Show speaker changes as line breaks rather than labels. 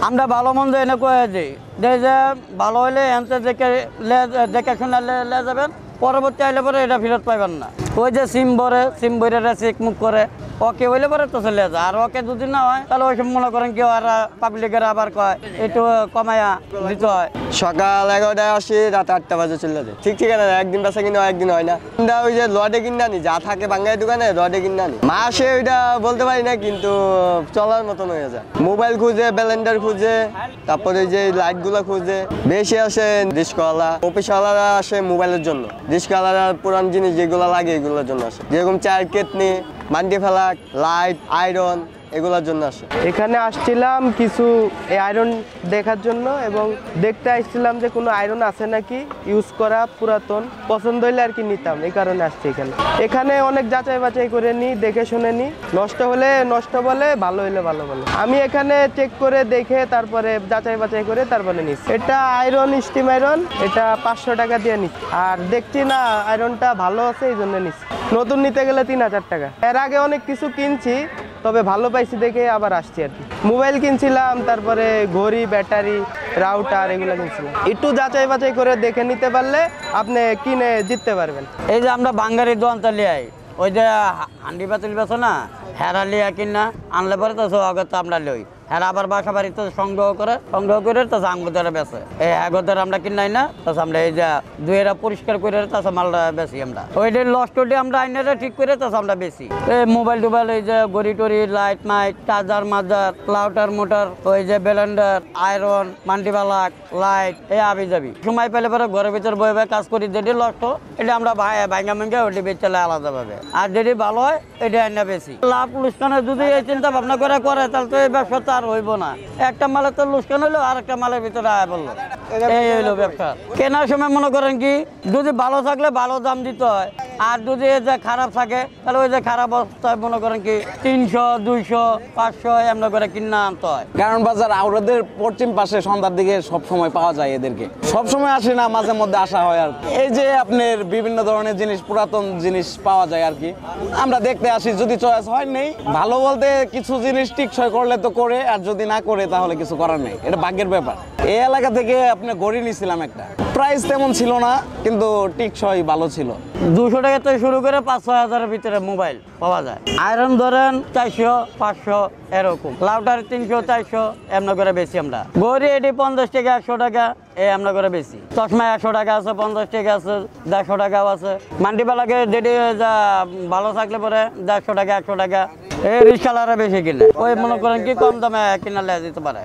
আমরা ভালো মন্দ এনে কয়ে দিই যে ভালো হলে এনতে দেখে শুনে লে যাবেন, পরবর্তী আইলে পরে এটা ফেরত পাইবেন না। ওই যে সিম ভরে চেক মুখ করে ওকে হইলে পরে তো চলে যায়, আর ওকে যদি না হয় তাহলে ওই মনে করেন কেউ আর পাবলিকের আবার কয় একটু কমায়া দিতে হয়।
সকাল 11টায় আসি, রাত 8টা বাজে চলে যায়। ঠিক আছে, একদিন বেচা কিনা একদিন হয় না। ওই যে লডে কিনা নি, যা থাকে বাঙ্গাই দোকানে লডে কিনা নি, মাসে ওইটা বলতে পারি না, কিন্তু চলার মতন হয়ে যায়। মোবাইল খুঁজে, ব্যালেন্ডার খুঁজে, তারপরে যে লাইট গুলা খুঁজে। বেশি আসে রিস্কওয়ালা, অফিসওয়ালারা আসে মোবাইলের জন্য। রিস্কওয়ালারা পুরান জিনিস যেগুলো লাগে এগুলোর জন্য আসে, যেরকম চায়ের কেটনি, মান্ডি ফেলাক, লাইট, আয়রন, এগুলোর জন্য আসে।
এখানে আসছিলাম কিছু আয়রন দেখার জন্য, এবং দেখতে আসছিলাম যে কোনো আয়রন আছে নাকি ইউজ করা পুরাতন, পছন্দ হইলে আর কি নিতাম, এই কারণে আসছি এখানে অনেক যাচাই বাছাই করে নিই, দেখে শুনে নিই। নষ্ট হলে নষ্ট বলে, ভালো হইলে ভালো বলে। আমি এখানে চেক করে দেখে তারপরে যাচাই বাছাই করে তারপরে নিচ্ছি। এটা আয়রন, স্টিম আয়রন, এটা 500 টাকা দিয়ে নিচ্ছি। আর দেখছি না আয়রনটা ভালো আছে, এই জন্য নিচ্ছি। নতুন নিতে গেলে 3000 টাকা। এর আগে অনেক কিছু কিনছি, তবে ভালো পাইছি দেখে আবার আসছি আর কি। মোবাইল কিনছিলাম, তারপরে ঘড়ি, ব্যাটারি, রাউটার, এগুলো কিনছিলাম। একটু যাচাই বাছাই করে দেখে নিতে পারলে আপনি কিনে জিততে পারবেন।
এই যে আমরা বাঙ্গারির দোকানটা লিয়াই, ওই যে হান্ডি পাতিল বেছো না, হেরা লিয়া কিনা আনলে পরে তো আগত আমরা লই, হ্যাঁ আবার বাসা বাড়িতে সংগ্রহ করে তো আঙ্গুদারে বেছে। এই আগদের আমরা কিনাই না, তাছাড়া আমরা এই যে দুইয়েরা পরিষ্কার করে তাছাড়া মালটা বেশি আমরা ওইটা লস্টটি আমরা আইনারে ঠিক করে তাছাড়া আমরা বেশি। এই মোবাইল টোবাইল, এই যে গড়ি টড়ি, লাইট মাইট, চার্জার মাজার, ক্লাউটার মোটর, ওই যে ব্লেন্ডার, আয়রন, মান্ডিবালাক, লাইট, এই আবি যাবি। সময় পেলে পরে ঘরের ভিতর বয়ে কাজ করি, যেটি লস্ট এটা আমরা ভাঙ্গা ভাঙ্গা ওটি বেচলে আলাদা ভাবে, আর যেটি ভালো হয় এটা আইনা বেশি। লাভ লুসকানে যদি এই চিন্তা ভাবনা করে তাহলে তো এই ব্যবসা হইব না। একটা মালের তো লুসকান হইলো, আর একটা মালের ভিতরে আয় বললো, এই হইলো ব্যবসা। কেনার সময় মনে করেন কি, যদি ভালো থাকলে ভালো দাম দিতে হয়, আর যদি এই যে খারাপ থাকে তাহলে ওই যে খারাপ অবস্থায় মনে করেন কি 300, 200, 500 এমন করে কিনা আনতে হয়।
কারণ বাজার আউরাদের পশ্চিম পাশে সন্ধ্যার দিকে সব সময় পাওয়া যায়, এদেরকে সব সময় আসে না, মাঝে মধ্যে আসা হয় আর এই যে আপনার বিভিন্ন ধরনের জিনিস, পুরাতন জিনিস পাওয়া যায় আর কি। আমরা দেখতে আসি, যদি চয়েস হয় নেই, ভালো বলতে কিছু জিনিস টিকসই করলে তো করে, আর যদি না করে তাহলে কিছু করার নেই, এটা ভাগ্যের ব্যাপার। এই এলাকা থেকে আপনি ঘড়ি নিয়েছিলাম একটা, প্রাইস তেমন ছিল না, কিন্তু টিকসই ভালো ছিল।
200 টাকা থেকে শুরু করে 5-6 হাজারের ভিতরে মোবাইল পাওয়া যায়। আয়রন ধরেন 400, 500 এরকম, লাউটার 300, 400 এমন করে বেশি আমরা। ঘড়ি এটি 50 টাকা, 100 টাকা এই এমন করে বেশি। চশমা 100 টাকা আছে, 50 টাকা আছে, 150 টাকাও আছে। মান্ডিবালাকে যেটি যা ভালো থাকলে পরে 150 টাকা, 100 টাকা। এই রিক্সাওয়ালারা বেশি কিনে, ওই মনে করেন কি কম দামে কিনা লেয়া দিতে পারে।